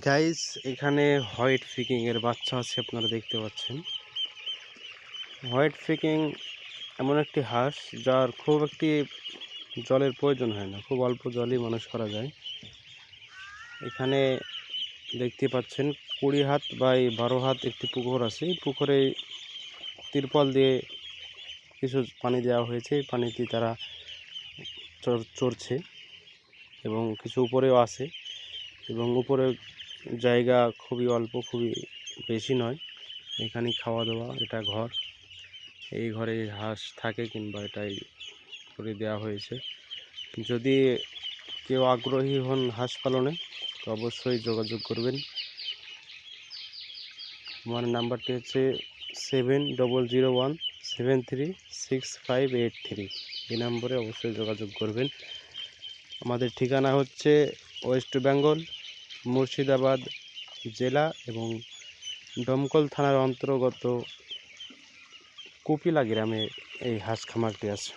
Guys, এখানে white ফিকিং এর বাচ্চা আছে, আপনারা দেখতে পাচ্ছেন। হোয়াইট ফিকিং এমন একটি হাঁস যার খুব একটি জলের প্রয়োজন হয় না, খুব অল্প জলই মানুষ করা যায়। এখানে দেখতে পাচ্ছেন 20 হাত বাই 12 হাত একটি পুকুর আছে। এই পুকুরে তিরপল দিয়ে কিছু পানি দেওয়া হয়েছে। এই পানিতে তারা চড়ছে এবং কিছু উপরেও আছে, এবং উপরে জায়গা খুবই অল্প, খুবই বেশি নয়। এখানে খাওয়া দাওয়া, এটা ঘর, এই ঘরে হাঁস থাকে কিংবা এটাই করে দেওয়া হয়েছে। যদি কেউ আগ্রহী হন হাঁস পালনে তো অবশ্যই যোগাযোগ করবেন। আমার নাম্বারটি হচ্ছে 7001736583। এই নম্বরে অবশ্যই যোগাযোগ করবেন। আমাদের ঠিকানা হচ্ছে ওয়েস্ট বেঙ্গল, মুর্শিদাবাদ জেলা এবং দমকল থানার অন্তর্গত কুপিলা গ্রামে এই হাঁস খামারটি আছে।